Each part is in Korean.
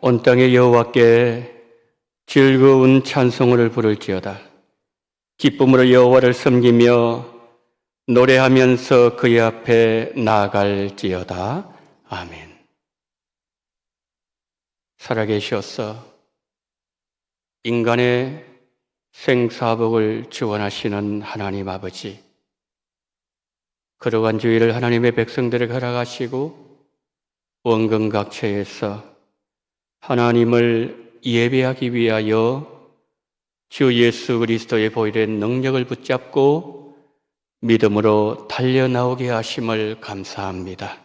온 땅의 여호와께 즐거운 찬송을 부를지어다. 기쁨으로 여호와를 섬기며 노래하면서 그의 앞에 나아갈지어다. 아멘. 살아계셔서 인간의 생사복을 주관하시는 하나님 아버지, 거룩한 주일을 하나님의 백성들에게 허락하시고 원근각처에서 하나님을 예배하기 위하여 주 예수 그리스도의 보혈의 능력을 붙잡고 믿음으로 달려나오게 하심을 감사합니다.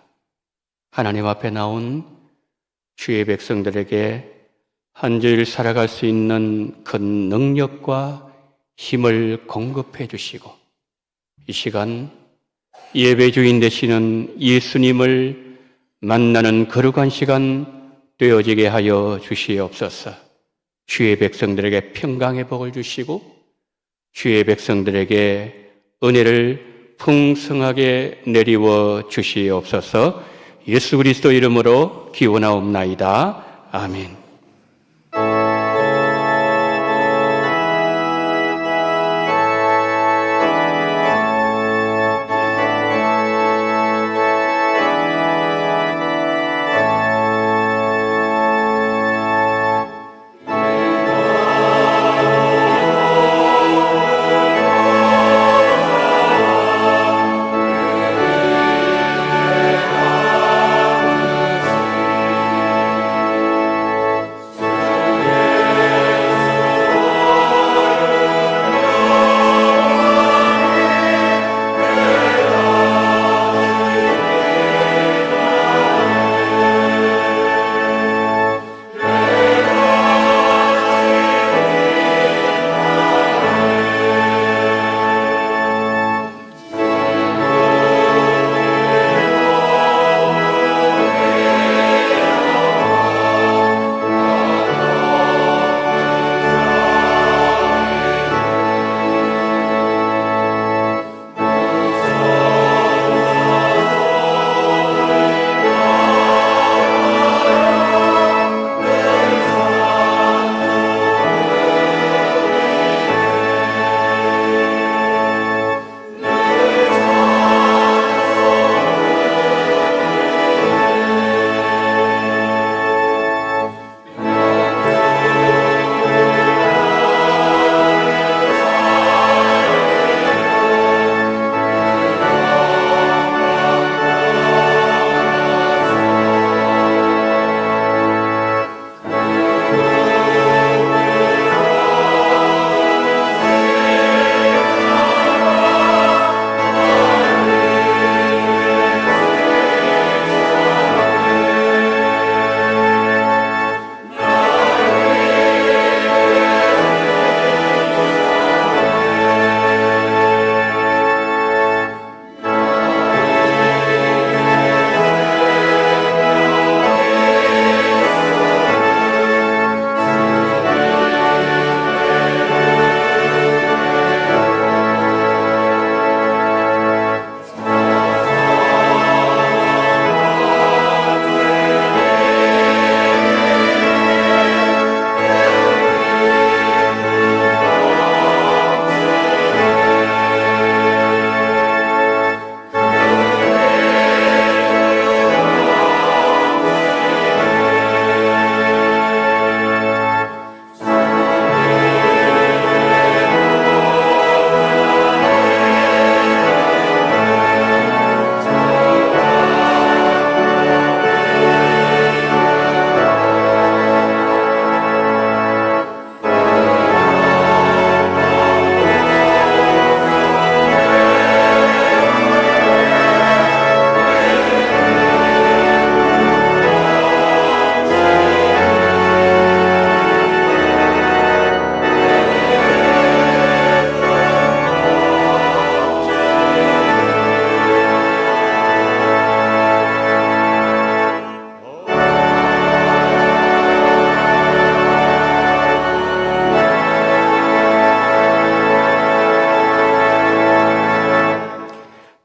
하나님 앞에 나온 주의 백성들에게 한 주일 살아갈 수 있는 큰 능력과 힘을 공급해 주시고, 이 시간 예배 주인 되시는 예수님을 만나는 거룩한 시간 되어지게 하여 주시옵소서. 주의 백성들에게 평강의 복을 주시고 주의 백성들에게 은혜를 풍성하게 내리워 주시옵소서. 예수 그리스도 이름으로 기원하옵나이다. 아멘.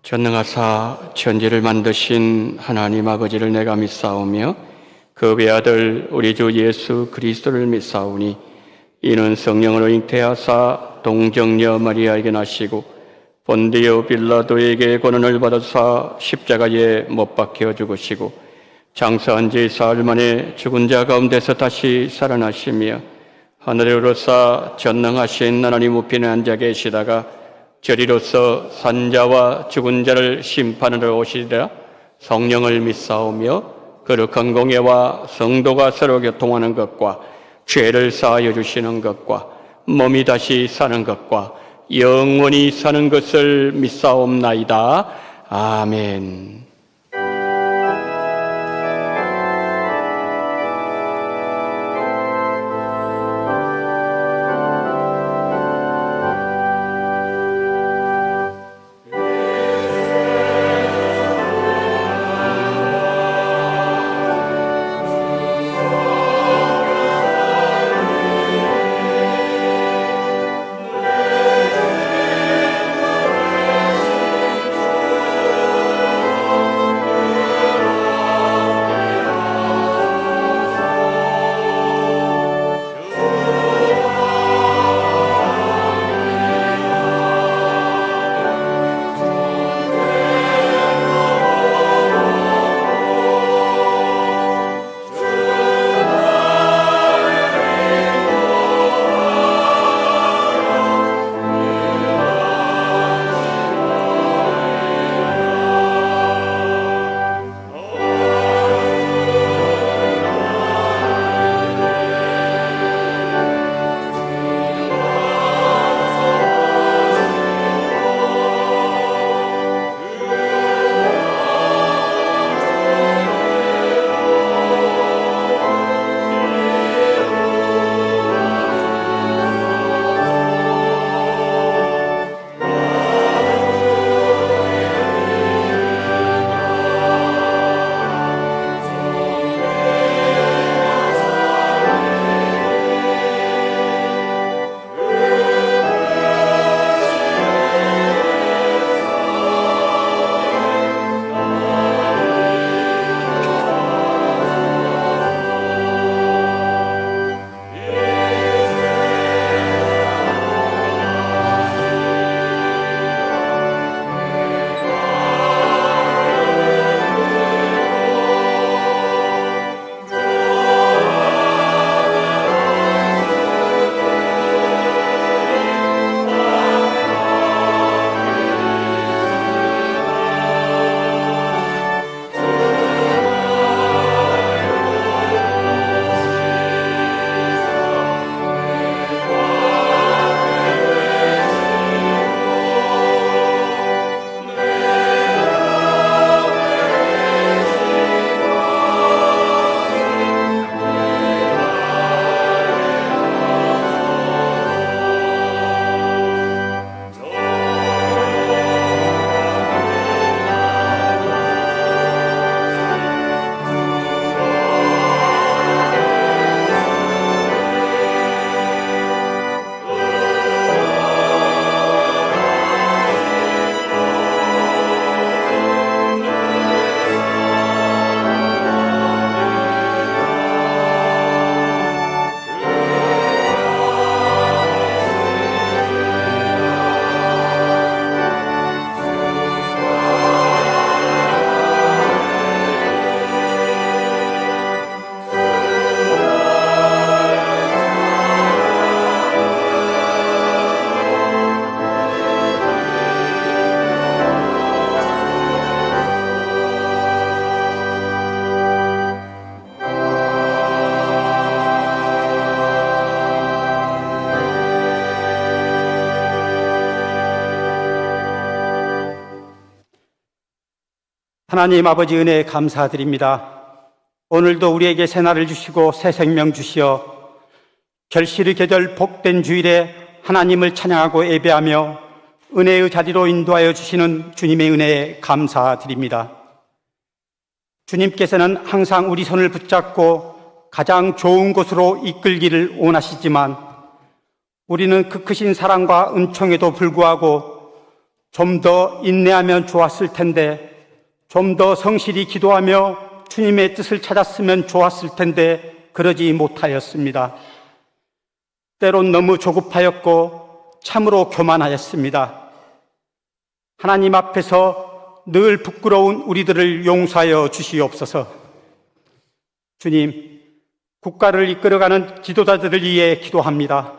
전능하사 천지를 만드신 하나님 아버지를 내가 믿사오며 그 외아들 우리 주 예수 그리스도를 믿사오니 이는 성령으로 잉태하사 동정녀 마리아에게 나시고 본디오 빌라도에게 고난을 받으사 십자가에 못 박혀 죽으시고 장사한 지 사흘 만에 죽은 자 가운데서 다시 살아나시며 하늘에 오르사 전능하신 하나님 우편에 앉아 계시다가 저리로서 산자와 죽은 자를 심판하러 오시리라. 성령을 믿사오며 거룩한 공예와 성도가 서로 교통하는 것과 죄를 사하여 주시는 것과 몸이 다시 사는 것과 영원히 사는 것을 믿사옵나이다. 아멘. 하나님 아버지 은혜에 감사드립니다. 오늘도 우리에게 새날을 주시고 새 생명 주시어 결실의 계절 복된 주일에 하나님을 찬양하고 예배하며 은혜의 자리로 인도하여 주시는 주님의 은혜에 감사드립니다. 주님께서는 항상 우리 손을 붙잡고 가장 좋은 곳으로 이끌기를 원하시지만 우리는 그 크신 사랑과 은총에도 불구하고 좀 더 인내하면 좋았을 텐데, 좀 더 성실히 기도하며 주님의 뜻을 찾았으면 좋았을 텐데 그러지 못하였습니다. 때론 너무 조급하였고 참으로 교만하였습니다. 하나님 앞에서 늘 부끄러운 우리들을 용서하여 주시옵소서. 주님, 국가를 이끌어가는 지도자들을 위해 기도합니다.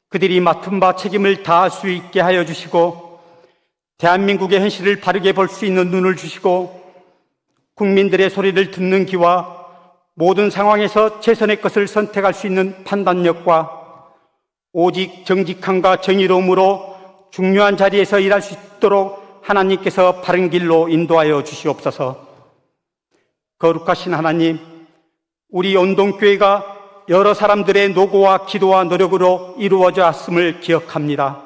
그들이 맡은 바 책임을 다할 수 있게 하여 주시고 대한민국의 현실을 바르게 볼 수 있는 눈을 주시고 국민들의 소리를 듣는 귀와 모든 상황에서 최선의 것을 선택할 수 있는 판단력과 오직 정직함과 정의로움으로 중요한 자리에서 일할 수 있도록 하나님께서 바른 길로 인도하여 주시옵소서. 거룩하신 하나님, 우리 온동교회가 여러 사람들의 노고와 기도와 노력으로 이루어져 왔음을 기억합니다.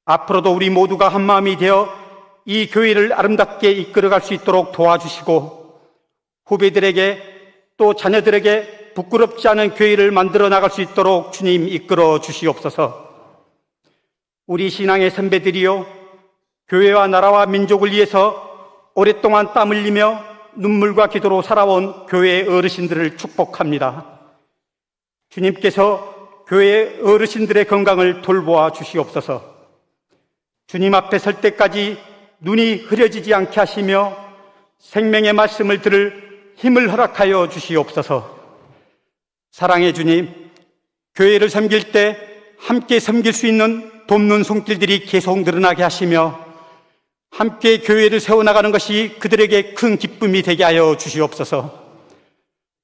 앞으로도 우리 모두가 한마음이 되어 이 교회를 아름답게 이끌어갈 수 있도록 도와주시고 후배들에게 또 자녀들에게 부끄럽지 않은 교회를 만들어 나갈 수 있도록 주님 이끌어 주시옵소서. 우리 신앙의 선배들이요, 교회와 나라와 민족을 위해서 오랫동안 땀 흘리며 눈물과 기도로 살아온 교회의 어르신들을 축복합니다. 주님께서 교회의 어르신들의 건강을 돌보아 주시옵소서. 주님 앞에 설 때까지 눈이 흐려지지 않게 하시며 생명의 말씀을 들을 힘을 허락하여 주시옵소서. 사랑의 주님, 교회를 섬길 때 함께 섬길 수 있는 돕는 손길들이 계속 늘어나게 하시며 함께 교회를 세워나가는 것이 그들에게 큰 기쁨이 되게 하여 주시옵소서.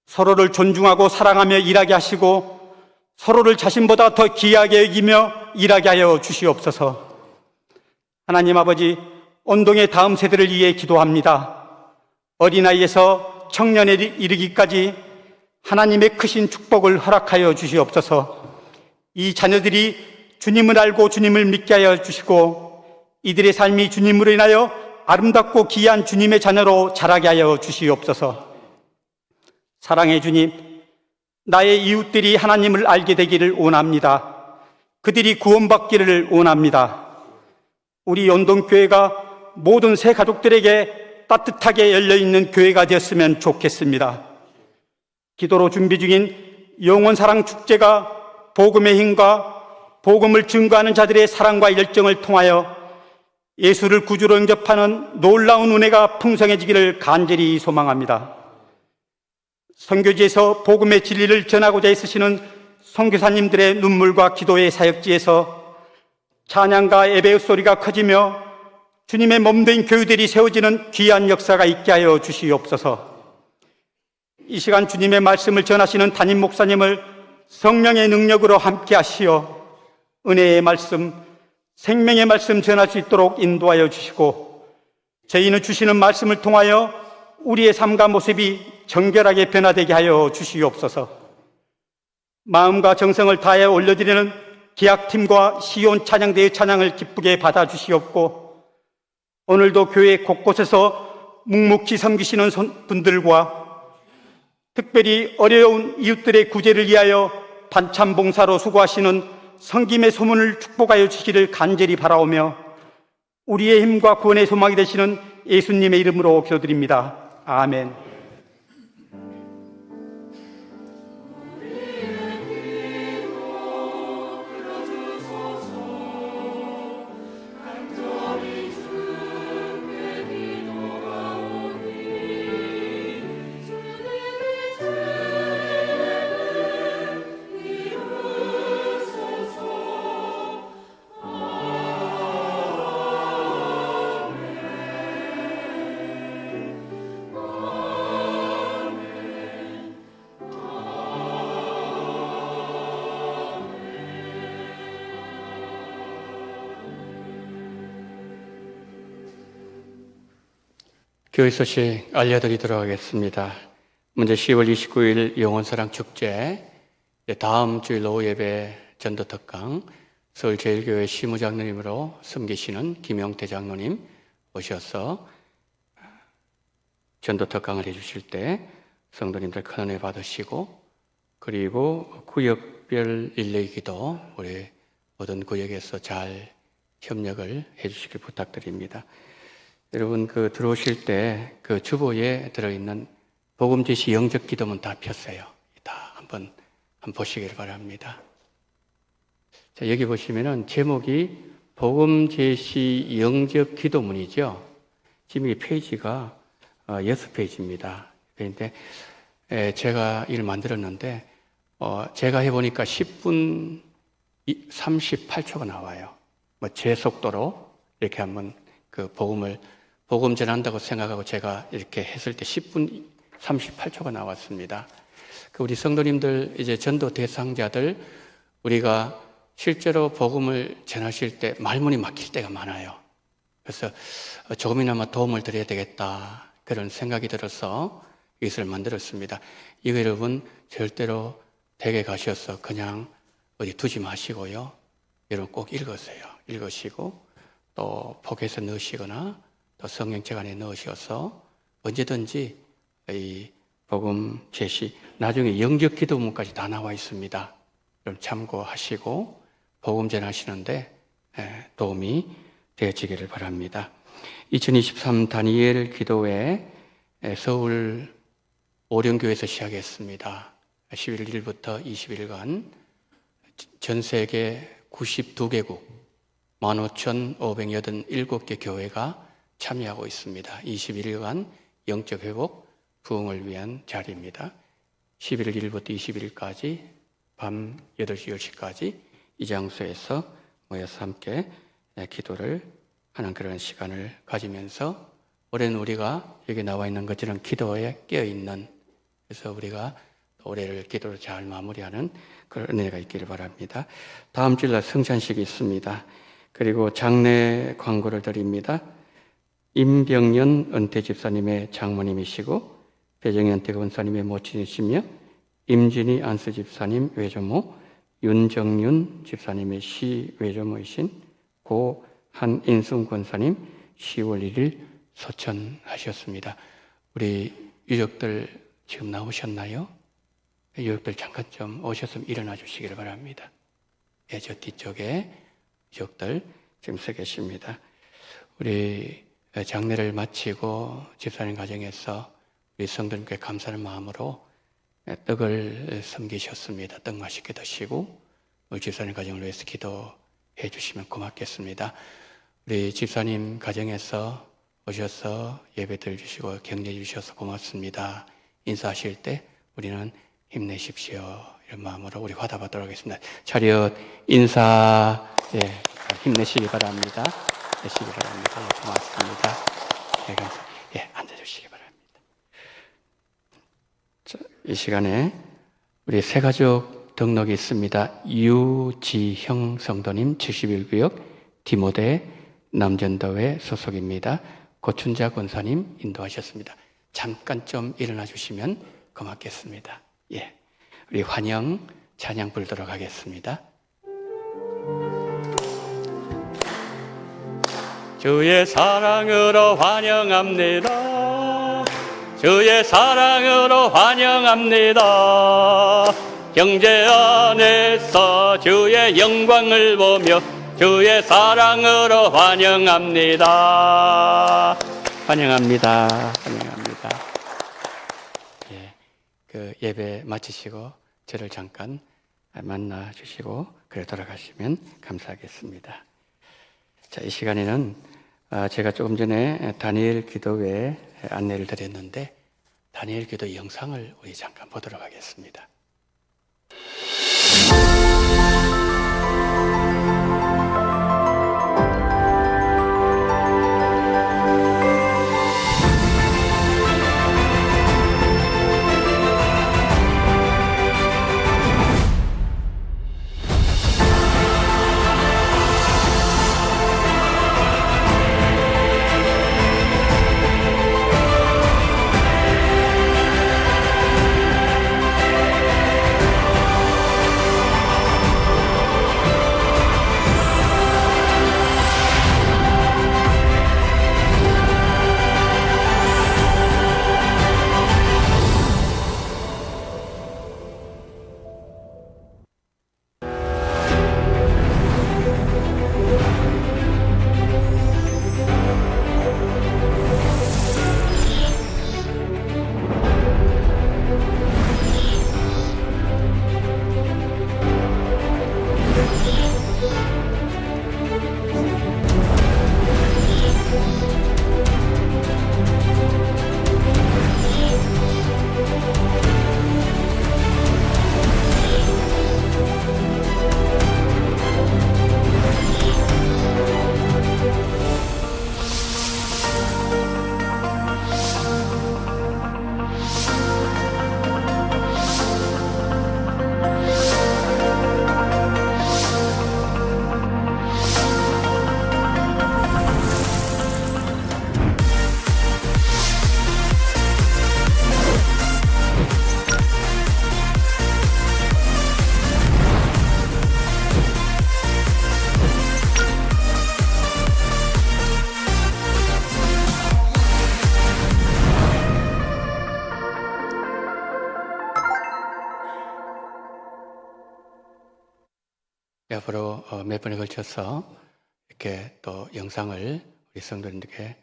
서로를 존중하고 사랑하며 일하게 하시고 서로를 자신보다 더 귀하게 여기며 일하게 하여 주시옵소서. 하나님 아버지, 온동의 다음 세대를 위해 기도합니다. 어린아이에서 청년에 이르기까지 하나님의 크신 축복을 허락하여 주시옵소서. 이 자녀들이 주님을 알고 주님을 믿게 하여 주시고 이들의 삶이 주님으로 인하여 아름답고 귀한 주님의 자녀로 자라게 하여 주시옵소서. 사랑의 주님, 나의 이웃들이 하나님을 알게 되기를 원합니다. 그들이 구원받기를 원합니다. 우리 온동교회가 모든 새 가족들에게 따뜻하게 열려있는 교회가 되었으면 좋겠습니다. 기도로 준비 중인 영원사랑 축제가 복음의 힘과 복음을 증거하는 자들의 사랑과 열정을 통하여 예수를 구주로 영접하는 놀라운 은혜가 풍성해지기를 간절히 소망합니다. 선교지에서 복음의 진리를 전하고자 애쓰시는 선교사님들의 눈물과 기도의 사역지에서 찬양과 예배의 소리가 커지며 주님의 몸된 교회들이 세워지는 귀한 역사가 있게 하여 주시옵소서. 이 시간 주님의 말씀을 전하시는 담임 목사님을 성령의 능력으로 함께 하시어 은혜의 말씀, 생명의 말씀 전할 수 있도록 인도하여 주시고 저희는 주시는 말씀을 통하여 우리의 삶과 모습이 정결하게 변화되게 하여 주시옵소서. 마음과 정성을 다해 올려드리는 기악팀과 시온 찬양대의 찬양을 기쁘게 받아주시옵고 오늘도 교회 곳곳에서 묵묵히 섬기시는 분들과 특별히 어려운 이웃들의 구제를 위하여 반찬 봉사로 수고하시는 성김의 소문을 축복하여 주시기를 간절히 바라오며 우리의 힘과 구원의 소망이 되시는 예수님의 이름으로 기도드립니다. 아멘. 교회 소식 알려드리도록 하겠습니다. 먼저 10월 29일 영원사랑 축제, 다음 주일 오후 예배 전도 특강, 서울제일교회 시무장로님으로 섬기시는 김용태 장로님 오셔서 전도 특강을 해주실 때 성도님들 큰 은혜 받으시고, 그리고 구역별 일레 기도 우리 모든 구역에서 잘 협력을 해주시길 부탁드립니다. 여러분 들어오실 때 그 주보에 들어있는 복음 제시 영접 기도문 다 폈어요. 다 한번 보시길 바랍니다. 자, 여기 보시면은 제목이 복음 제시 영접 기도문이죠. 지금 이 페이지가 6페이지입니다. 그런데 제가 이를 만들었는데 제가 해보니까 10분 38초가 나와요. 뭐 제 속도로 이렇게 한번 그 복음 전한다고 생각하고 제가 이렇게 했을 때 10분 38초가 나왔습니다. 우리 성도님들, 이제 전도 대상자들, 우리가 실제로 복음을 전하실 때 말문이 막힐 때가 많아요. 그래서 조금이나마 도움을 드려야 되겠다, 그런 생각이 들어서 이것을 만들었습니다. 이거 여러분 절대로 댁에 가셔서 그냥 어디 두지 마시고요. 여러분 꼭 읽으시고 또 포켓에 넣으시거나 또 성경책 안에 넣으셔서 언제든지 이 복음 제시, 나중에 영접 기도문까지 다 나와 있습니다. 그럼 참고하시고 복음 전하시는데 도움이 되어지기를 바랍니다. 2023 다니엘 기도회 서울 오령교회에서 시작했습니다. 11일 1일부터 20일간 전 세계 92개국 15,587개 교회가 참여하고 있습니다. 21일간 영적 회복, 부흥을 위한 자리입니다. 11일 1일부터 20일까지 밤 8시, 10시까지 이 장소에서 모여서 함께 기도를 하는 그런 시간을 가지면서 올해는 우리가 여기 나와 있는 것처럼 기도에 깨어있는, 그래서 우리가 올해를 기도로 잘 마무리하는 그런 은혜가 있기를 바랍니다. 다음 주일날 성찬식이 있습니다. 그리고 장례 광고를 드립니다. 임병연 은퇴 집사님의 장모님이시고 배정현 대검사님의 모친이시며 임진희 안수 집사님 외조모, 윤정윤 집사님의 시 외조모이신 고 한인순 권사님 10월 1일 소천하셨습니다. 우리 유족들 지금 나오셨나요? 유족들 잠깐 좀 오셨으면 일어나 주시기를 바랍니다. 저 뒤쪽에 유족들 지금 서 계십니다. 우리 장례를 마치고 집사님 가정에서 우리 성도님께 감사의 마음으로 떡을 섬기셨습니다. 떡 맛있게 드시고 우리 집사님 가정을 위해서 기도해 주시면 고맙겠습니다. 우리 집사님 가정에서 오셔서 예배 드려주시고 격려해 주셔서 고맙습니다. 인사하실 때 우리는 힘내십시오, 이런 마음으로 우리 화답하도록 하겠습니다. 차렷 인사, 힘내시기 바랍니다. 내시기 바랍니다. 고맙습니다. 앉아주시기 바랍니다. 자, 이 시간에 우리 새가족 등록이 있습니다. 유지형 성도님 71구역 디모데 남전도회 소속입니다. 고춘자 권사님 인도하셨습니다. 잠깐 좀 일어나 주시면 고맙겠습니다. 우리 환영 찬양 부르도록 하겠습니다. 주의 사랑으로 환영합니다. 주의 사랑으로 환영합니다. 경제 안에서 주의 영광을 보며 주의 사랑으로 환영합니다. 환영합니다. 환영합니다. 예배 마치시고 저를 잠깐 만나 주시고 그래 돌아가시면 감사하겠습니다. 자, 이 시간에는 제가 조금 전에 다니엘 기도회 안내를 드렸는데 다니엘 기도 영상을 우리 잠깐 보도록 하겠습니다. 앞으로 몇 번에 걸쳐서 이렇게 또 영상을 우리 성도님들께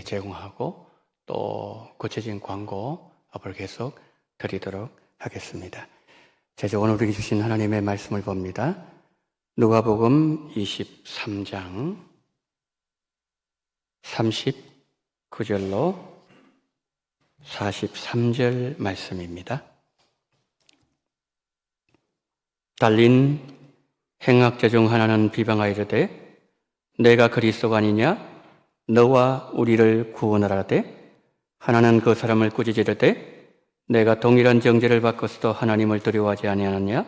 제공하고 또 구체적인 광고 앞으로 계속 드리도록 하겠습니다. 자, 이제 오늘 우리에게 주신 하나님의 말씀을 봅니다. 누가복음 23장 39절로 43절 말씀입니다. 달린 행악자 중 하나는 비방하여 이르되 내가 그리스도가 아니냐 너와 우리를 구원하라되 하나는 그 사람을 꾸짖으려되 내가 동일한 정죄를 받고서도 하나님을 두려워하지 아니하느냐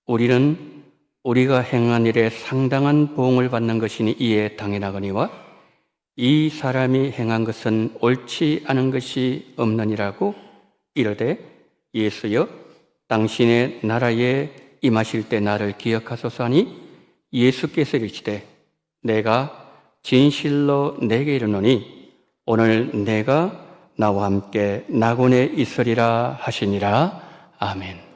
우리는 우리가 행한 일에 상당한 보응을 받는 것이니 이에 당연하거니와 이 사람이 행한 것은 옳지 않은 것이 없느니라고 이르되 예수여 당신의 나라에 임하실 때 나를 기억하소서 하니 예수께서 이르시되 내가 진실로 내게 이르노니 오늘 내가 나와 함께 낙원에 있으리라 하시니라. 아멘.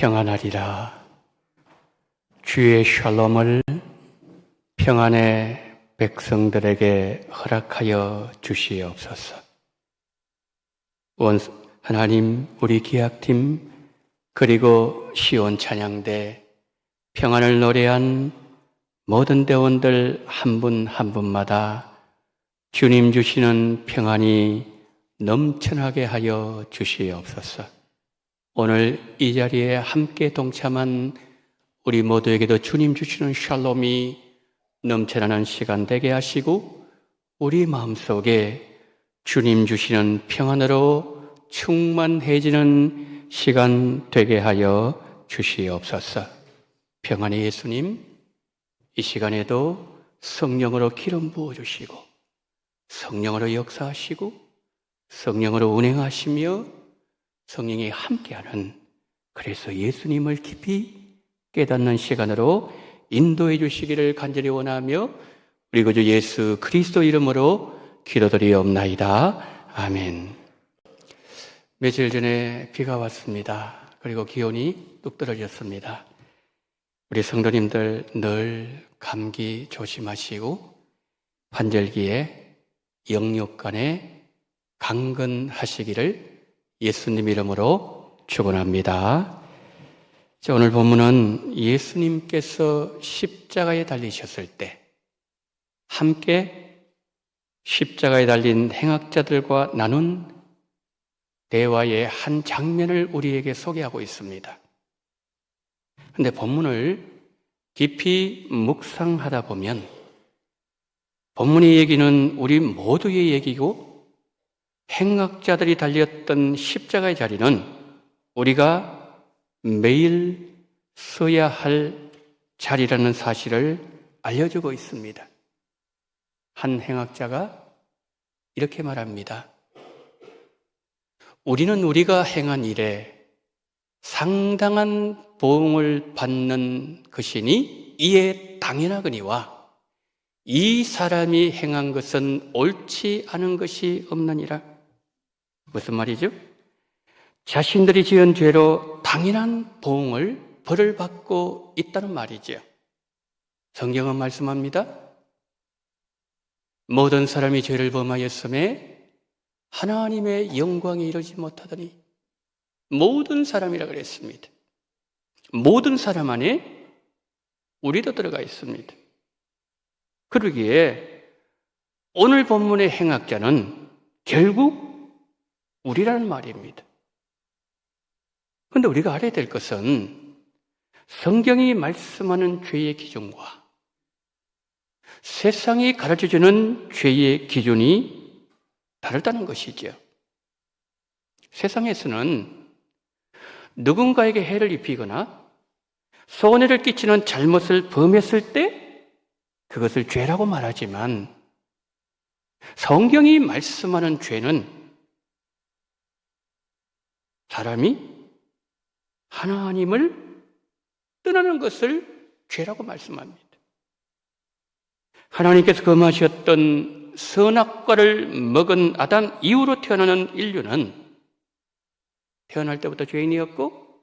평안하리라. 주의 샬롬을 평안의 백성들에게 허락하여 주시옵소서. 하나님, 우리 기약팀 그리고 시온 찬양대 평안을 노래한 모든 대원들 한 분 한 분마다 주님 주시는 평안이 넘쳐나게 하여 주시옵소서. 오늘 이 자리에 함께 동참한 우리 모두에게도 주님 주시는 샬롬이 넘쳐나는 시간 되게 하시고 우리 마음속에 주님 주시는 평안으로 충만해지는 시간 되게 하여 주시옵소서. 평안의 예수님, 이 시간에도 성령으로 기름 부어주시고 성령으로 역사하시고 성령으로 운행하시며 성령이 함께하는, 그래서 예수님을 깊이 깨닫는 시간으로 인도해 주시기를 간절히 원하며 우리 구주 예수 그리스도 이름으로 기도드리옵나이다. 아멘. 며칠 전에 비가 왔습니다. 그리고 기온이 뚝 떨어졌습니다. 우리 성도님들 늘 감기 조심하시고 환절기에 영육간에 강건하시기를 예수님 이름으로 축원합니다. 오늘 본문은 예수님께서 십자가에 달리셨을 때 함께 십자가에 달린 행악자들과 나눈 대화의 한 장면을 우리에게 소개하고 있습니다. 그런데 본문을 깊이 묵상하다 보면 본문의 얘기는 우리 모두의 얘기고 행악자들이 달렸던 십자가의 자리는 우리가 매일 서야 할 자리라는 사실을 알려주고 있습니다. 한 행악자가 이렇게 말합니다. 우리는 우리가 행한 일에 상당한 보응을 받는 것이니 이에 당연하거니와 이 사람이 행한 것은 옳지 않은 것이 없느니라. 무슨 말이죠? 자신들이 지은 죄로 당연한 보응을 벌을 받고 있다는 말이죠. 성경은 말씀합니다. 모든 사람이 죄를 범하였음에 하나님의 영광에 이르지 못하더니 모든 사람이라 그랬습니다. 모든 사람 안에 우리도 들어가 있습니다. 그러기에 오늘 본문의 행악자는 결국 우리라는 말입니다. 그런데 우리가 알아야 될 것은 성경이 말씀하는 죄의 기준과 세상이 가르쳐주는 죄의 기준이 다르다는 것이죠. 세상에서는 누군가에게 해를 입히거나 손해를 끼치는 잘못을 범했을 때 그것을 죄라고 말하지만 성경이 말씀하는 죄는 사람이 하나님을 떠나는 것을 죄라고 말씀합니다. 하나님께서 금하셨던 선악과를 먹은 아담 이후로 태어나는 인류는 태어날 때부터 죄인이었고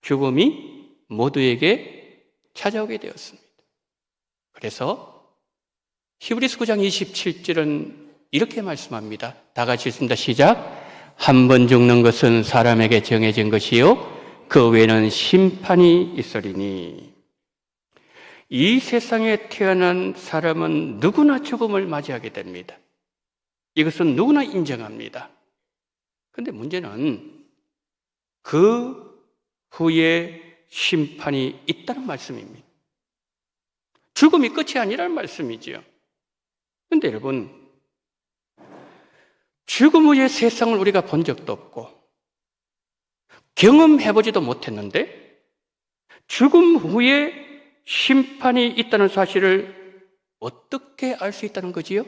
죽음이 모두에게 찾아오게 되었습니다. 그래서 히브리서 9장 27절은 이렇게 말씀합니다. 다 같이 읽습니다. 시작. 한 번 죽는 것은 사람에게 정해진 것이요 그 외에는 심판이 있으리니. 이 세상에 태어난 사람은 누구나 죽음을 맞이하게 됩니다. 이것은 누구나 인정합니다. 그런데 문제는 그 후에 심판이 있다는 말씀입니다. 죽음이 끝이 아니라는 말씀이지요. 그런데 여러분, 죽음 후의 세상을 우리가 본 적도 없고 경험해보지도 못했는데 죽음 후에 심판이 있다는 사실을 어떻게 알 수 있다는 거지요?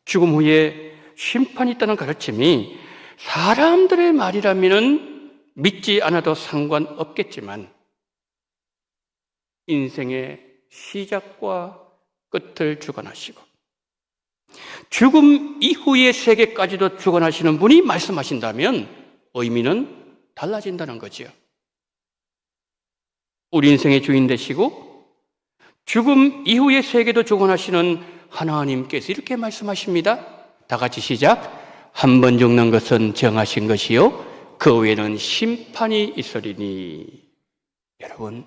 죽음 후에 심판이 있다는 가르침이 사람들의 말이라면 믿지 않아도 상관없겠지만 인생의 시작과 끝을 주관하시고 죽음 이후의 세계까지도 주관하시는 분이 말씀하신다면 의미는 달라진다는 거지요. 우리 인생의 주인 되시고 죽음 이후의 세계도 주관하시는 하나님께서 이렇게 말씀하십니다. 다 같이 시작. 한 번 죽는 것은 정하신 것이요 그 후에는 심판이 있으리니. 여러분,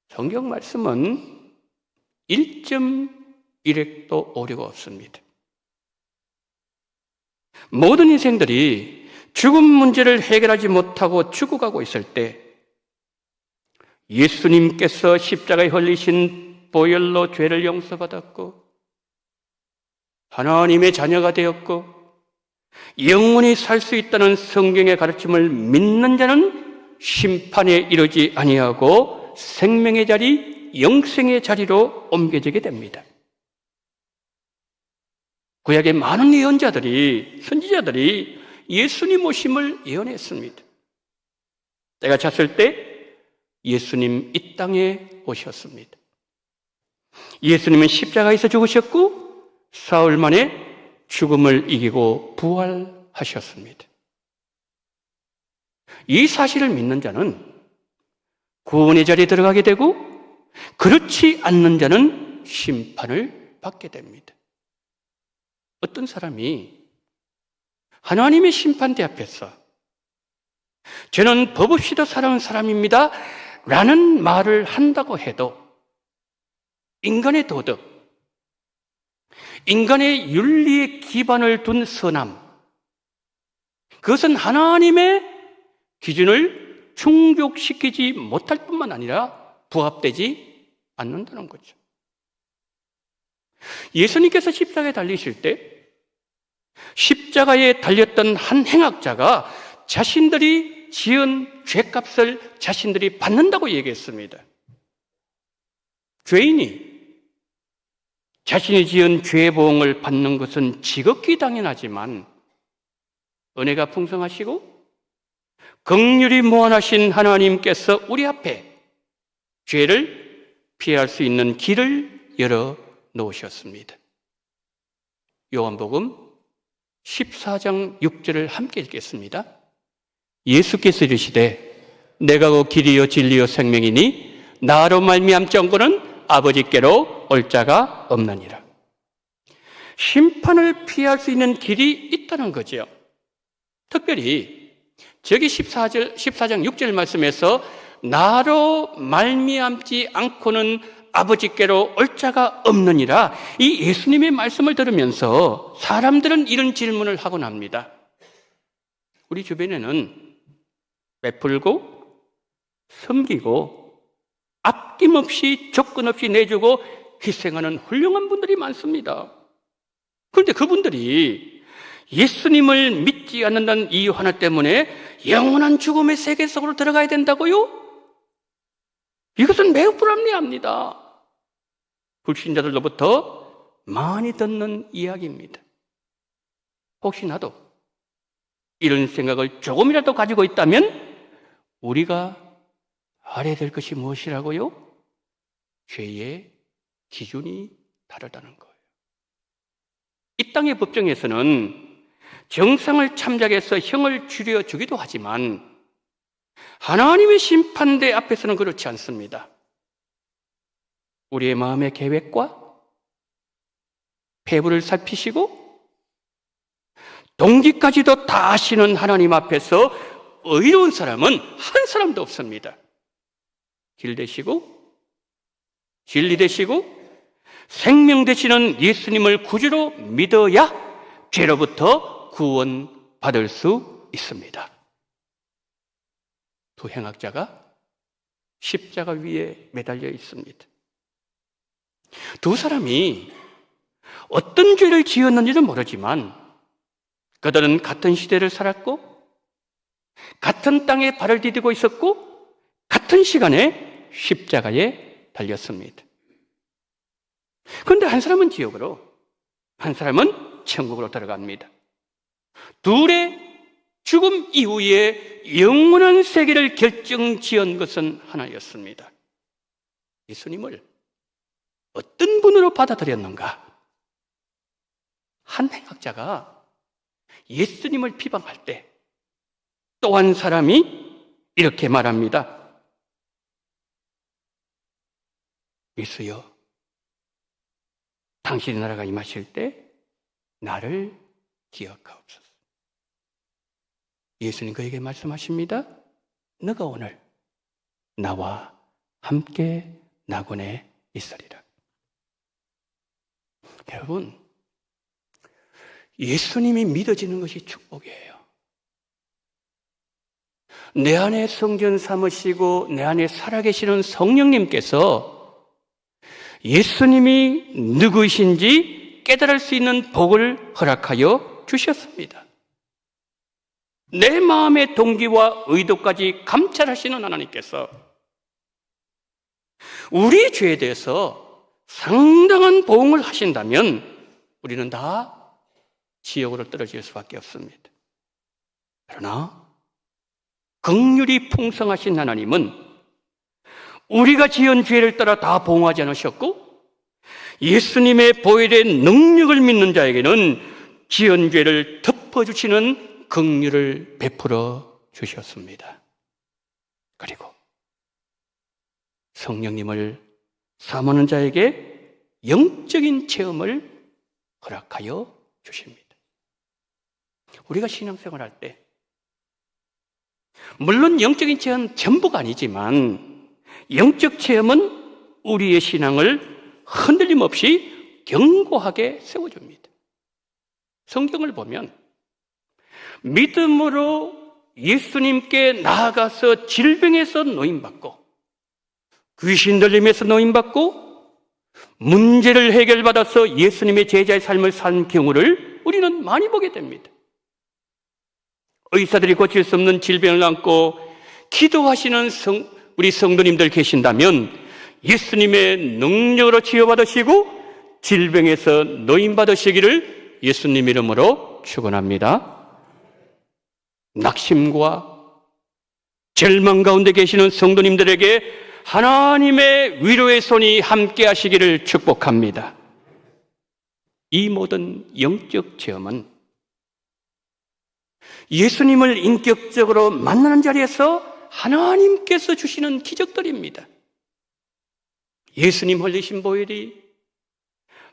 성경 말씀은 1.1획도 오류가 없습니다. 모든 인생들이 죽음 문제를 해결하지 못하고 죽어가고 있을 때 예수님께서 십자가에 흘리신 보혈로 죄를 용서받았고 하나님의 자녀가 되었고 영원히 살 수 있다는 성경의 가르침을 믿는 자는 심판에 이르지 아니하고 생명의 자리, 영생의 자리로 옮겨지게 됩니다. 구약의 많은 예언자들이, 선지자들이 예수님 오심을 예언했습니다. 때가 찼을 때 예수님 이 땅에 오셨습니다. 예수님은 십자가에서 죽으셨고 사흘 만에 죽음을 이기고 부활하셨습니다. 이 사실을 믿는 자는 구원의 자리에 들어가게 되고 그렇지 않는 자는 심판을 받게 됩니다. 어떤 사람이 하나님의 심판대 앞에서 저는 법 없이도 살아온 사람입니다 라는 말을 한다고 해도 인간의 도덕, 인간의 윤리의 기반을 둔 선함, 그것은 하나님의 기준을 충족시키지 못할 뿐만 아니라 부합되지 않는다는 거죠. 예수님께서 십자가에 달리실 때 십자가에 달렸던 한 행악자가 자신들이 지은 죄값을 자신들이 받는다고 얘기했습니다. 죄인이 자신이 지은 죄의 보응을 받는 것은 지극히 당연하지만 은혜가 풍성하시고 긍휼이 무한하신 하나님께서 우리 앞에 죄를 피할 수 있는 길을 열어 놓으셨습니다. 요한복음 14장 6절을 함께 읽겠습니다. 예수께서 이르시되 내가 그 길이요 진리요 생명이니 나로 말미암지 않고는 아버지께로 올 자가 없느니라. 심판을 피할 수 있는 길이 있다는 거죠. 특별히 저기 14장 6절 말씀에서 나로 말미암지 않고는 아버지께로 올 자가 없느니라. 이 예수님의 말씀을 들으면서 사람들은 이런 질문을 하곤 합니다. 우리 주변에는 베풀고 섬기고 아낌없이 조건 없이 내주고 희생하는 훌륭한 분들이 많습니다. 그런데 그분들이 예수님을 믿지 않는다는 이유 하나 때문에 영원한 죽음의 세계 속으로 들어가야 된다고요? 이것은 매우 불합리합니다. 불신자들로부터 많이 듣는 이야기입니다. 혹시나도 이런 생각을 조금이라도 가지고 있다면 우리가 알아야 될 것이 무엇이라고요? 죄의 기준이 다르다는 거예요. 이 땅의 법정에서는 정상을 참작해서 형을 줄여주기도 하지만 하나님의 심판대 앞에서는 그렇지 않습니다. 우리의 마음의 계획과 배부를 살피시고 동기까지도 다 아시는 하나님 앞에서 의로운 사람은 한 사람도 없습니다. 길 되시고 진리 되시고 생명 되시는 예수님을 구주로 믿어야 죄로부터 구원받을 수 있습니다. 두 행악자가 십자가 위에 매달려 있습니다. 두 사람이 어떤 죄를 지었는지는 모르지만 그들은 같은 시대를 살았고 같은 땅에 발을 디디고 있었고 같은 시간에 십자가에 달렸습니다. 그런데 한 사람은 지옥으로, 한 사람은 천국으로 들어갑니다. 둘의 죽음 이후에 영원한 세계를 결정지은 것은 하나였습니다. 예수님을 어떤 분으로 받아들였는가? 한 행악자가 예수님을 비방할 때 또 한 사람이 이렇게 말합니다. 예수여, 당신의 나라가 임하실 때 나를 기억하옵소서. 예수님 그에게 말씀하십니다. 너가 오늘 나와 함께 낙원에 있으리라. 여러분, 예수님이 믿어지는 것이 축복이에요. 내 안에 성전 삼으시고 내 안에 살아계시는 성령님께서 예수님이 누구이신지 깨달을 수 있는 복을 허락하여 주셨습니다. 내 마음의 동기와 의도까지 감찰하시는 하나님께서 우리 죄에 대해서 상당한 보응을 하신다면 우리는 다 지옥으로 떨어질 수밖에 없습니다. 그러나 긍휼이 풍성하신 하나님은 우리가 지은 죄를 따라 다 보응하지 않으셨고 예수님의 보혈의 능력을 믿는 자에게는 지은 죄를 덮어주시는 긍휼을 베풀어 주셨습니다. 그리고 성령님을 사모하는 자에게 영적인 체험을 허락하여 주십니다. 우리가 신앙생활할 때 물론 영적인 체험은 전부가 아니지만 영적 체험은 우리의 신앙을 흔들림 없이 견고하게 세워줍니다. 성경을 보면 믿음으로 예수님께 나아가서 질병에서 노임받고 귀신 들림에서 노임받고 문제를 해결받아서 예수님의 제자의 삶을 산 경우를 우리는 많이 보게 됩니다. 의사들이 고칠 수 없는 질병을 안고 기도하시는 우리 성도님들 계신다면 예수님의 능력으로 치유받으시고 질병에서 노임받으시기를 예수님 이름으로 축원합니다. 낙심과 절망 가운데 계시는 성도님들에게 하나님의 위로의 손이 함께 하시기를 축복합니다. 이 모든 영적 체험은 예수님을 인격적으로 만나는 자리에서 하나님께서 주시는 기적들입니다. 예수님 흘리신 보혈이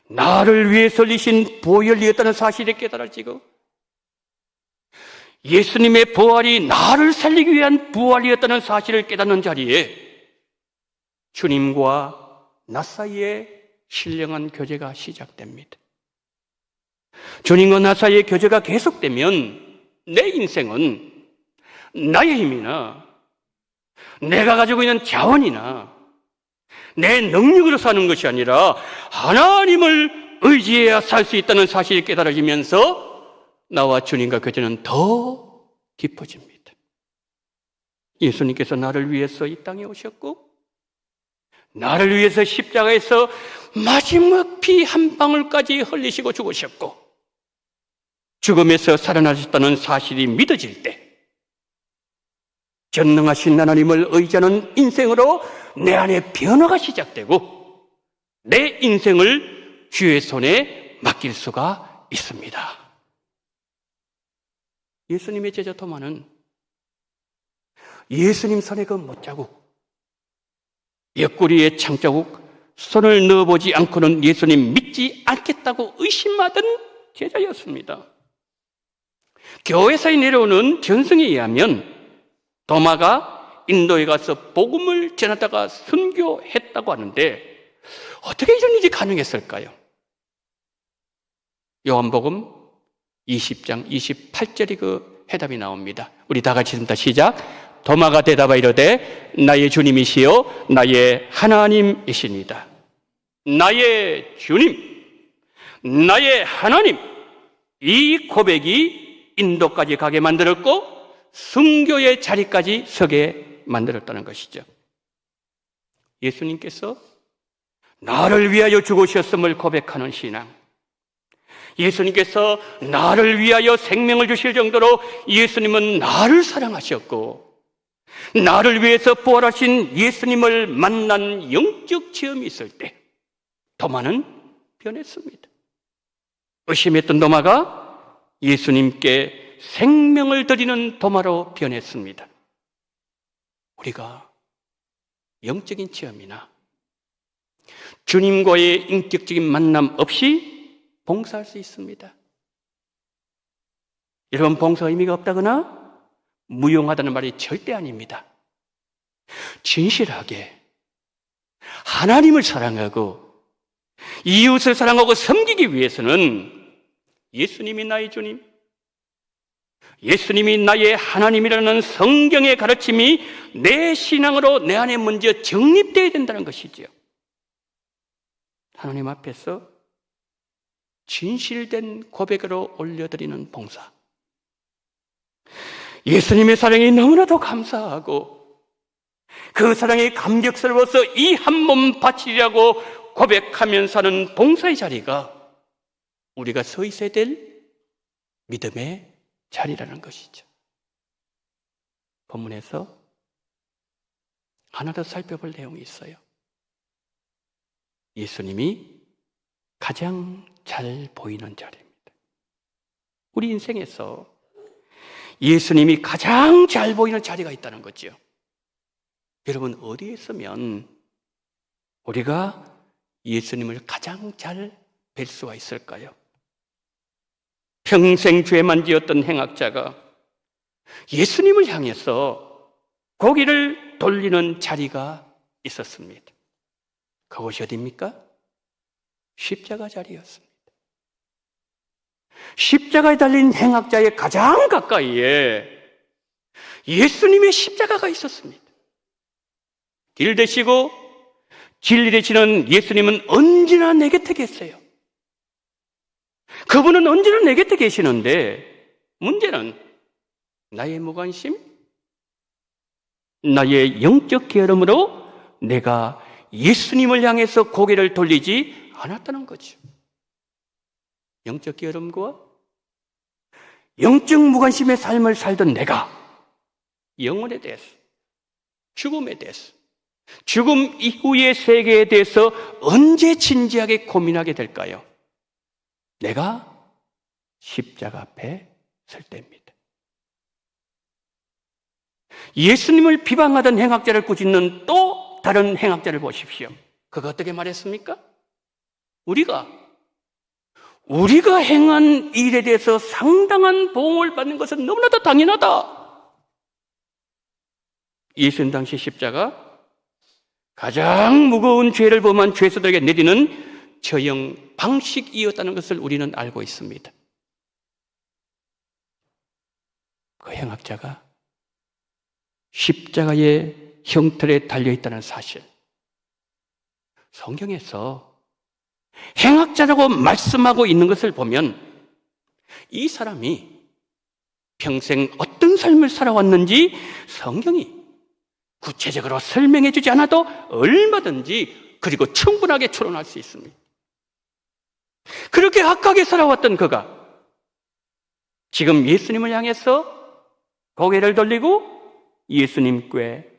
나를 위해서 흘리신 보혈이었다는 사실이 깨달아지고 예수님의 부활이 나를 살리기 위한 부활이었다는 사실을 깨닫는 자리에 주님과 나 사이에 신령한 교제가 시작됩니다. 주님과 나 사이의 교제가 계속되면 내 인생은 나의 힘이나 내가 가지고 있는 자원이나 내 능력으로 사는 것이 아니라 하나님을 의지해야 살 수 있다는 사실이 깨달아지면서 나와 주님과 교제는 더 깊어집니다. 예수님께서 나를 위해서 이 땅에 오셨고 나를 위해서 십자가에서 마지막 피 한 방울까지 흘리시고 죽으셨고 죽음에서 살아나셨다는 사실이 믿어질 때 전능하신 하나님을 의지하는 인생으로 내 안에 변화가 시작되고 내 인생을 주의 손에 맡길 수가 있습니다. 예수님의 제자 토마는 예수님 손에 그 못자국, 옆구리에 창자국, 손을 넣어보지 않고는 예수님 믿지 않겠다고 의심하던 제자였습니다. 교회사에 내려오는 전승에 의하면 도마가 인도에 가서 복음을 전하다가 순교했다고 하는데 어떻게 이런 일이 가능했을까요? 요한복음 20장 28절이 그 해답이 나옵니다. 우리 다 같이 읽습니다. 시작. 도마가 대답하여 이르되 나의 주님이시요 나의 하나님이시니이다. 나의 주님, 나의 하나님, 이 고백이 인도까지 가게 만들었고 순교의 자리까지 서게 만들었다는 것이죠. 예수님께서 나를 위하여 죽으셨음을 고백하는 신앙, 예수님께서 나를 위하여 생명을 주실 정도로 예수님은 나를 사랑하셨고 나를 위해서 부활하신 예수님을 만난 영적 체험이 있을 때 도마는 변했습니다. 의심했던 도마가 예수님께 생명을 드리는 도마로 변했습니다. 우리가 영적인 체험이나 주님과의 인격적인 만남 없이 봉사할 수 있습니다. 여러분, 봉사 의미가 없다거나 무용하다는 말이 절대 아닙니다. 진실하게 하나님을 사랑하고 이웃을 사랑하고 섬기기 위해서는 예수님이 나의 주님, 예수님이 나의 하나님이라는 성경의 가르침이 내 신앙으로 내 안에 먼저 정립되어야 된다는 것이죠. 하나님 앞에서 진실된 고백으로 올려드리는 봉사. 예수님의 사랑이 너무나도 감사하고 그 사랑이 감격스러워서 이 한 몸 바치려고 고백하면서 하는 봉사의 자리가 우리가 서 있어야 될 믿음의 자리라는 것이죠. 본문에서 하나 더 살펴볼 내용이 있어요. 예수님이 가장 잘 보이는 자리입니다. 우리 인생에서 예수님이 가장 잘 보이는 자리가 있다는 거죠. 여러분, 어디에 있으면 우리가 예수님을 가장 잘 뵐 수가 있을까요? 평생 죄만 지었던 행악자가 예수님을 향해서 고개를 돌리는 자리가 있었습니다. 그곳이 어디입니까? 십자가 자리였습니다. 십자가에 달린 행악자의 가장 가까이에 예수님의 십자가가 있었습니다. 길 되시고 진리 되시는 예수님은 언제나 내 곁에 계세요. 그분은 언제나 내 곁에 계시는데 문제는 나의 무관심, 나의 영적 게으름으로 내가 예수님을 향해서 고개를 돌리지 않았다는 거죠. 영적 게으름과 영적 무관심의 삶을 살던 내가 영혼에 대해서, 죽음에 대해서, 죽음 이후의 세계에 대해서 언제 진지하게 고민하게 될까요? 내가 십자가 앞에 설 때입니다. 예수님을 비방하던 행악자를 꾸짖는 또 다른 행악자를 보십시오. 그가 어떻게 말했습니까? 우리가 행한 일에 대해서 상당한 보응을 받는 것은 너무나도 당연하다. 예수님 당시 십자가 가장 무거운 죄를 범한 죄수들에게 내리는 처형 방식이었다는 것을 우리는 알고 있습니다. 그 행악자가 십자가의 형틀에 달려있다는 사실, 성경에서 행악자라고 말씀하고 있는 것을 보면 이 사람이 평생 어떤 삶을 살아왔는지 성경이 구체적으로 설명해 주지 않아도 얼마든지 그리고 충분하게 추론할 수 있습니다. 그렇게 악하게 살아왔던 그가 지금 예수님을 향해서 고개를 돌리고 예수님께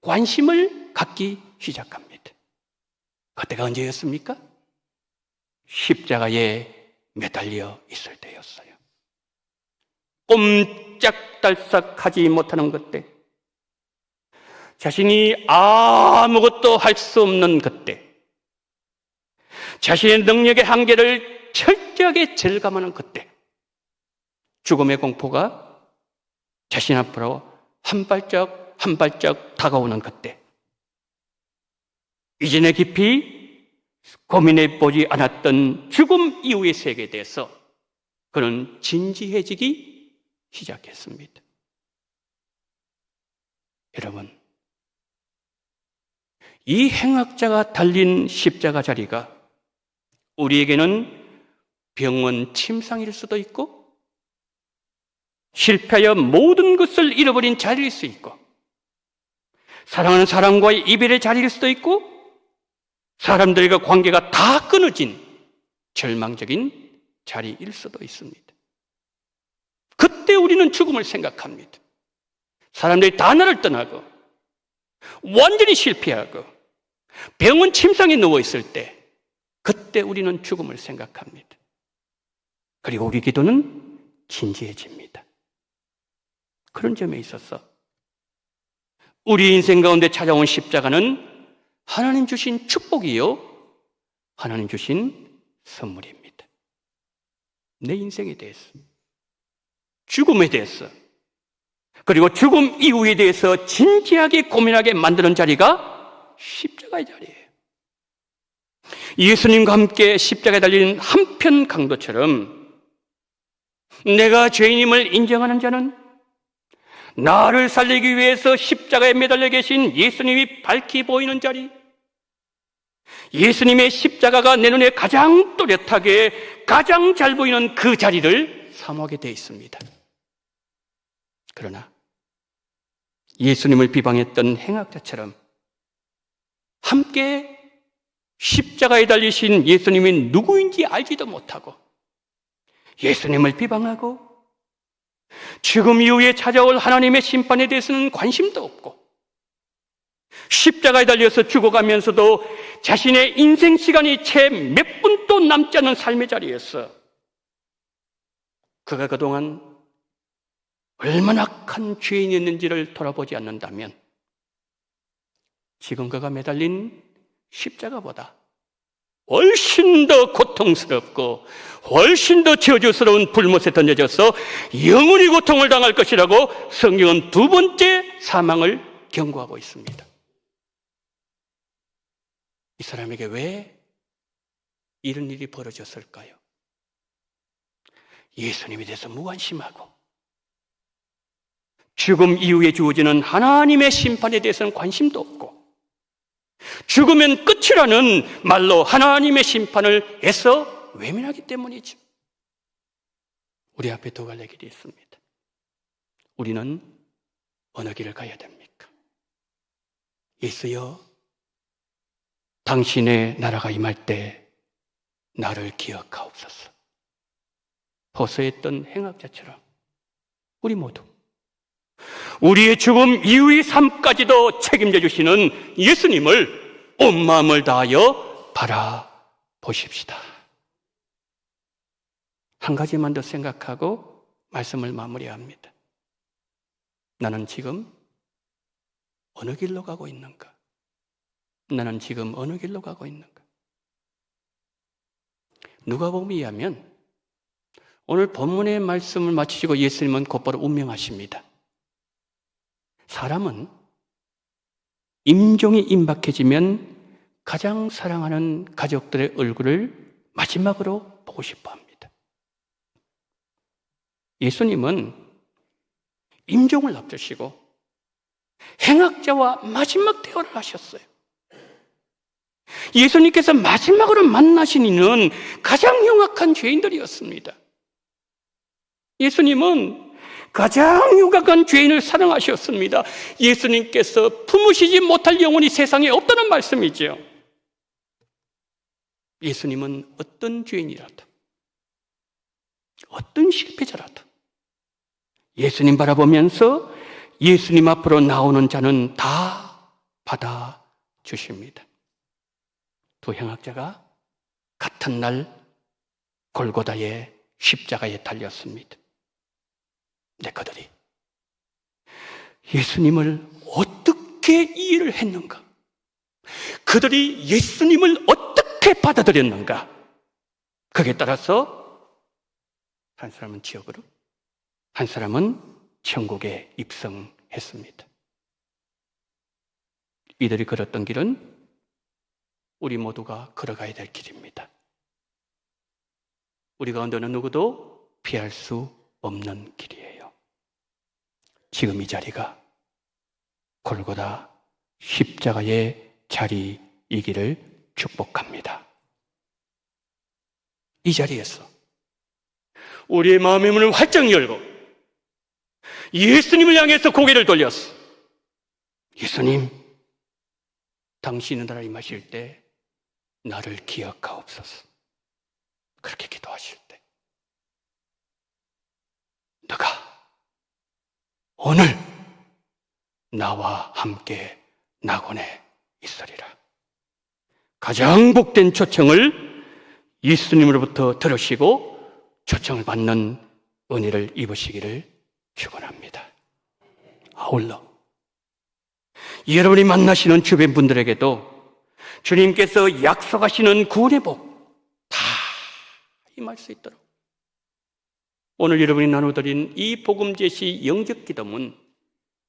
관심을 갖기 시작합니다. 그때가 언제였습니까? 십자가에 매달려 있을 때였어요. 꼼짝달싹하지 못하는 그때, 자신이 아무것도 할 수 없는 그때, 자신의 능력의 한계를 철저하게 절감하는 그때, 죽음의 공포가 자신 앞으로 한 발짝 한 발짝 다가오는 그때, 이전에 깊이 고민해 보지 않았던 죽음 이후의 세계에 대해서 그는 진지해지기 시작했습니다. 여러분, 이 행악자가 달린 십자가 자리가 우리에게는 병원 침상일 수도 있고 실패하여 모든 것을 잃어버린 자리일 수 있고 사랑하는 사람과의 이별의 자리일 수도 있고 사람들과 관계가 다 끊어진 절망적인 자리일 수도 있습니다. 그때 우리는 죽음을 생각합니다. 사람들이 다 나를 떠나고 완전히 실패하고 병원 침상에 누워있을 때 그때 우리는 죽음을 생각합니다. 그리고 우리 기도는 진지해집니다. 그런 점에 있어서 우리 인생 가운데 찾아온 십자가는 하나님 주신 축복이요, 하나님 주신 선물입니다. 내 인생에 대해서, 죽음에 대해서, 그리고 죽음 이후에 대해서 진지하게 고민하게 만드는 자리가 십자가의 자리예요. 예수님과 함께 십자가에 달린 한편 강도처럼 내가 죄인임을 인정하는 자는 나를 살리기 위해서 십자가에 매달려 계신 예수님이 밝히 보이는 자리, 예수님의 십자가가 내 눈에 가장 또렷하게 가장 잘 보이는 그 자리를 사모하게 되어 있습니다. 그러나 예수님을 비방했던 행악자처럼 함께 십자가에 달리신 예수님이 누구인지 알지도 못하고 예수님을 비방하고 죽음 이후에 찾아올 하나님의 심판에 대해서는 관심도 없고 십자가에 달려서 죽어가면서도 자신의 인생 시간이 채 몇 분도 남지 않은 삶의 자리에서 그가 그동안 얼마나 큰 죄인이었는지를 돌아보지 않는다면 지금 그가 매달린 십자가보다 훨씬 더 고통스럽고 훨씬 더 저주스러운 불못에 던져져서 영원히 고통을 당할 것이라고 성경은 두 번째 사망을 경고하고 있습니다. 이 사람에게 왜 이런 일이 벌어졌을까요? 예수님에 대해서 무관심하고 죽음 이후에 주어지는 하나님의 심판에 대해서는 관심도 없고 죽으면 끝이라는 말로 하나님의 심판을 애써 외면하기 때문이죠. 우리 앞에 두 갈래 길이 있습니다. 우리는 어느 길을 가야 됩니까? 예수여, 당신의 나라가 임할 때 나를 기억하옵소서. 호소했던 행악자처럼 우리 모두 우리의 죽음 이후의 삶까지도 책임져 주시는 예수님을 온 마음을 다하여 바라보십시다. 한 가지만 더 생각하고 말씀을 마무리합니다. 나는 지금 어느 길로 가고 있는가? 나는 지금 어느 길로 가고 있는가? 누가복음에 의하면 오늘 본문의 말씀을 마치시고 예수님은 곧바로 운명하십니다. 사람은 임종이 임박해지면 가장 사랑하는 가족들의 얼굴을 마지막으로 보고 싶어 합니다. 예수님은 임종을 앞두시고 행악자와 마지막 대화를 하셨어요. 예수님께서 마지막으로 만나신 이는 가장 흉악한 죄인들이었습니다. 예수님은 가장 흉악한 죄인을 사랑하셨습니다. 예수님께서 품으시지 못할 영혼이 세상에 없다는 말씀이죠. 예수님은 어떤 죄인이라도, 어떤 실패자라도 예수님 바라보면서 예수님 앞으로 나오는 자는 다 받아주십니다. 두 행악자가 같은 날 골고다의 십자가에 달렸습니다. 근데 그들이 예수님을 어떻게 이해를 했는가? 그들이 예수님을 어떻게 받아들였는가? 거기에 따라서 한 사람은 지옥으로, 한 사람은 천국에 입성했습니다. 이들이 걸었던 길은 우리 모두가 걸어가야 될 길입니다. 우리 가운데 어느 누구도 피할 수 없는 길이에요. 지금 이 자리가 골고다 십자가의 자리이기를 축복합니다. 이 자리에서 우리의 마음의 문을 활짝 열고 예수님을 향해서 고개를 돌렸어. 예수님, 당신의 나라에 임하실 때 나를 기억하옵소서. 그렇게 기도하실 때 너가 오늘 나와 함께 낙원에 있으리라. 가장 복된 초청을 예수님으로부터 들으시고 초청을 받는 은혜를 입으시기를 축원합니다. 아울러 여러분이 만나시는 주변 분들에게도 주님께서 약속하시는 구원의 복 다 임할 수 있도록 오늘 여러분이 나눠드린 이 복음 제시 영적 기도문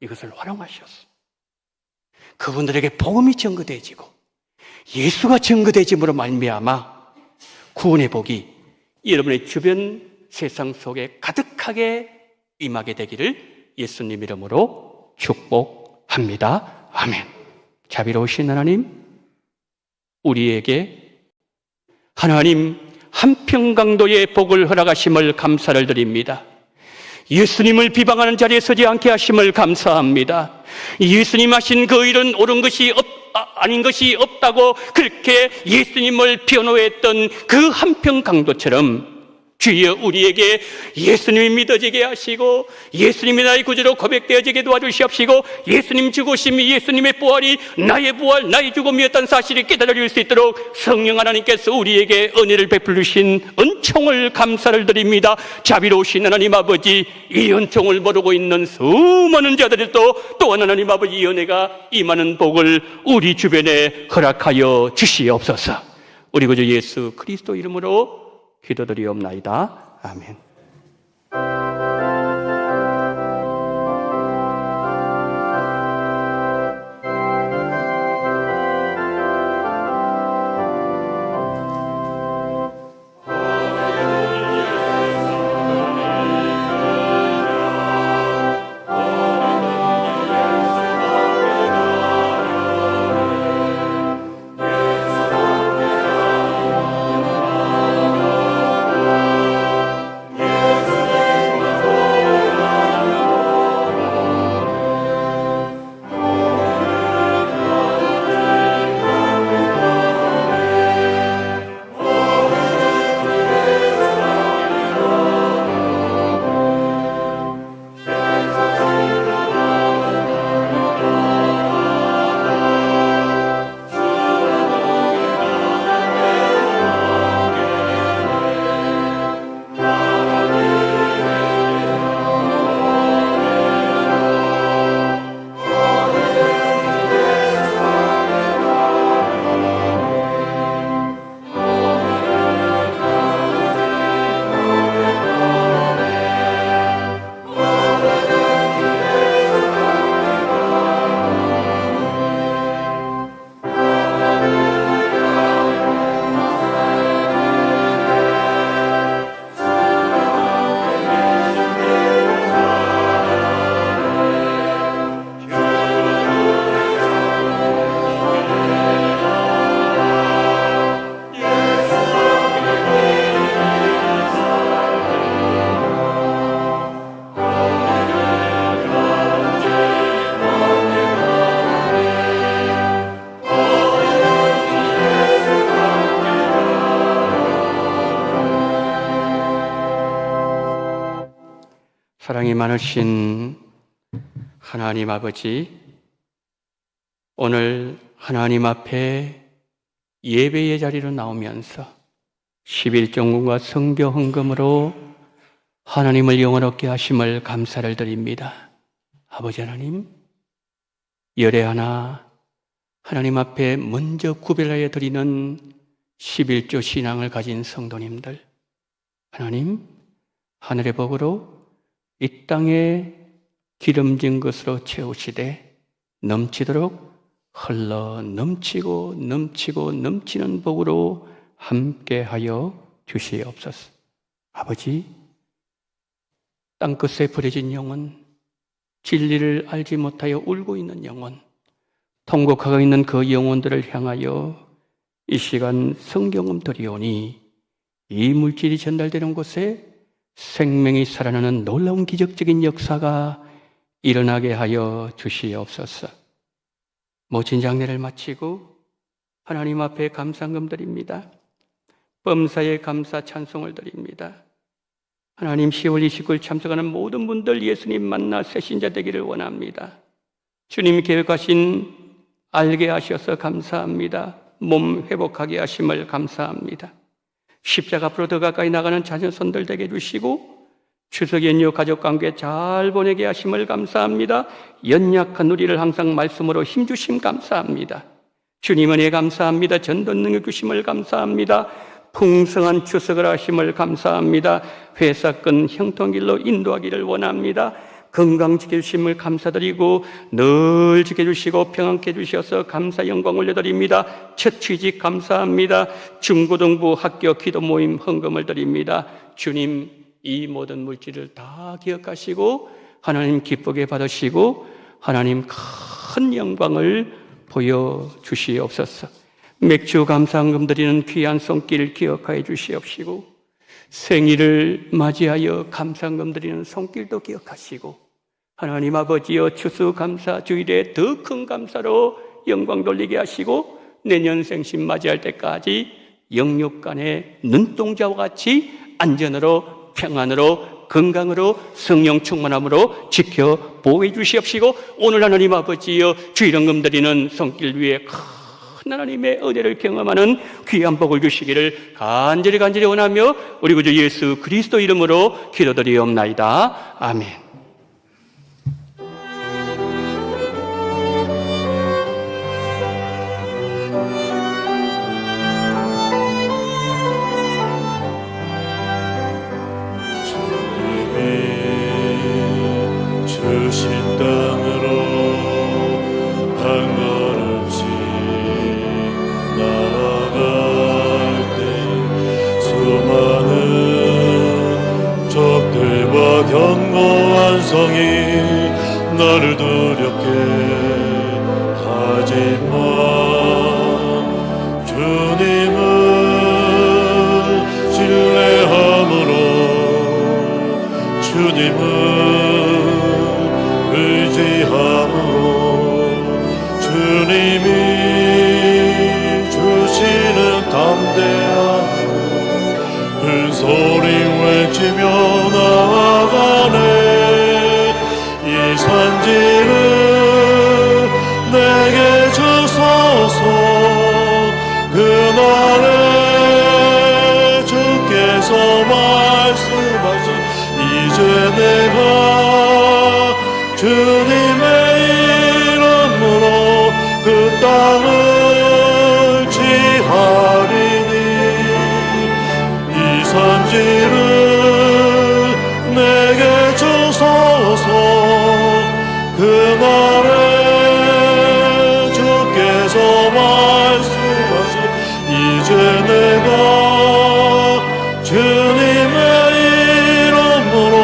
이것을 활용하셔서 그분들에게 복음이 증거되어지고 예수가 증거되어짐으로 말미암아 구원의 복이 여러분의 주변 세상 속에 가득하게 임하게 되기를 예수님 이름으로 축복합니다. 아멘. 자비로우신 하나님, 우리에게 하나님 한평강도의 복을 허락하심을 감사를 드립니다. 예수님을 비방하는 자리에 서지 않게 하심을 감사합니다. 예수님 하신 그 일은 옳은 것이 아닌 것이 없다고 그렇게 예수님을 변호했던 그 한평강도처럼 주여 우리에게 예수님이 믿어지게 하시고 예수님이 나의 구주로 고백되어지게 도와주시옵시고 예수님 죽으심이 예수님의 부활이 나의 부활 나의 죽음이었다는 사실을 깨달을 수 있도록 성령 하나님께서 우리에게 은혜를 베풀으신 은총을 감사를 드립니다. 자비로우신 하나님 아버지, 이 은총을 모르고 있는 수많은 자들도 또한 하나님 아버지 이 은혜가 임하는 복을 우리 주변에 허락하여 주시옵소서. 우리 구주 예수 그리스도 이름으로 기도드리옵나이다. 아멘. 사랑이 많으신 하나님 아버지, 오늘 하나님 앞에 예배의 자리로 나오면서 11종군과 성교 헌금으로 하나님을 영원롭게 하심을 감사를 드립니다. 아버지 하나님, 열애 하나 하나님 앞에 먼저 구별하여 드리는 11조 신앙을 가진 성도님들, 하나님 하늘의 복으로 이 땅에 기름진 것으로 채우시되 넘치도록 흘러 넘치고 넘치고 넘치는 복으로 함께하여 주시옵소서. 아버지, 땅끝에 버려진 영혼, 진리를 알지 못하여 울고 있는 영혼, 통곡하고 있는 그 영혼들을 향하여 이 시간 성경음 드리오니 이 물질이 전달되는 곳에 생명이 살아나는 놀라운 기적적인 역사가 일어나게 하여 주시옵소서. 모친 장례를 마치고 하나님 앞에 감사금 드립니다. 범사에 감사 찬송을 드립니다. 하나님, 10월 29일 참석하는 모든 분들 예수님 만나 새 신자 되기를 원합니다. 주님 계획하신 알게 하셔서 감사합니다. 몸 회복하게 하심을 감사합니다. 십자가 앞으로 더 가까이 나가는 자녀손들 되게 해주시고 추석 연휴 가족관계 잘 보내게 하심을 감사합니다. 연약한 우리를 항상 말씀으로 힘주심 감사합니다. 주님 은혜 감사합니다. 전도 능력 주심을 감사합니다. 풍성한 추석을 하심을 감사합니다. 회사권 형통길로 인도하기를 원합니다. 건강 지켜주심을 감사드리고 늘 지켜주시고 평안케 해주셔서 감사 영광 올려드립니다. 첫 취직 감사합니다. 중고등부 학교 기도 모임 헌금을 드립니다. 주님, 이 모든 물질을 다 기억하시고 하나님 기쁘게 받으시고 하나님 큰 영광을 보여주시옵소서. 맥주 감사헌금 드리는 귀한 손길 기억하여 주시옵시고 생일을 맞이하여 감사헌금 드리는 손길도 기억하시고 하나님 아버지여 추수감사 주일에 더 큰 감사로 영광 돌리게 하시고 내년 생신 맞이할 때까지 영육간의 눈동자와 같이 안전으로 평안으로 건강으로 성령 충만함으로 지켜 보호해 주시옵시고 오늘 하나님 아버지여 주일헌금 드리는 손길 위에 큰 하나님의 은혜를 경험하는 귀한 복을 주시기를 간절히 원하며 우리 구주 예수 그리스도 이름으로 기도드리옵나이다. 아멘. 주신 땅으로 한 걸음씩 나아갈 때 수많은 적들과 견고한 성이 나를 두렵게 하지만 주님을 신뢰함으로 주님을 의지함으로 주님이 주시는 담대함 큰 소리 외치며 나아가네. 이 산지를 내게 주소서. 그날에 주께서 말씀하신 이제 내가 주님의 이름으로 그 땅을 취하리니 이 산지를 내게 주소서. 그날에 주께서 말씀하신 이제 내가 주님의 이름으로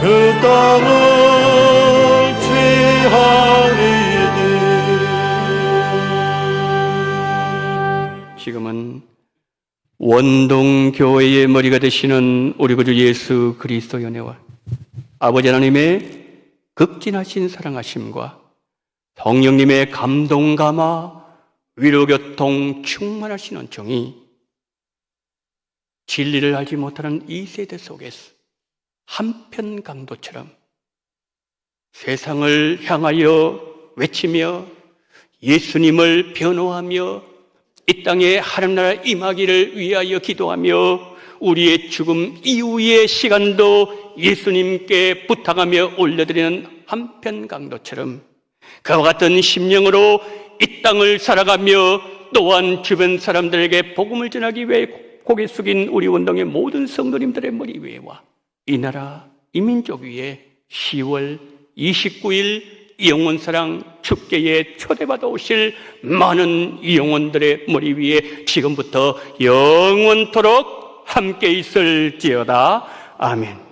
그 땅을 지금은 원동교회의 머리가 되시는 우리 구주 예수 그리스도의 은혜와 아버지 하나님의 극진하신 사랑하심과 성령님의 감동 감화 위로교통 충만하신 은총이 진리를 알지 못하는 이 세대 속에서 한편 강도처럼 세상을 향하여 외치며 예수님을 변호하며 이 땅에 하나님 나라 임하기를 위하여 기도하며 우리의 죽음 이후의 시간도 예수님께 부탁하며 올려드리는 한편 강도처럼 그와 같은 심령으로 이 땅을 살아가며 또한 주변 사람들에게 복음을 전하기 위해 고개 숙인 우리 원동의 모든 성도님들의 머리 위에와 이 나라 이 민족 위에 10월 29일 영원사랑 축제에 초대받아 오실 많은 영혼들의 머리 위에 지금부터 영원토록 함께 있을지어다. 아멘.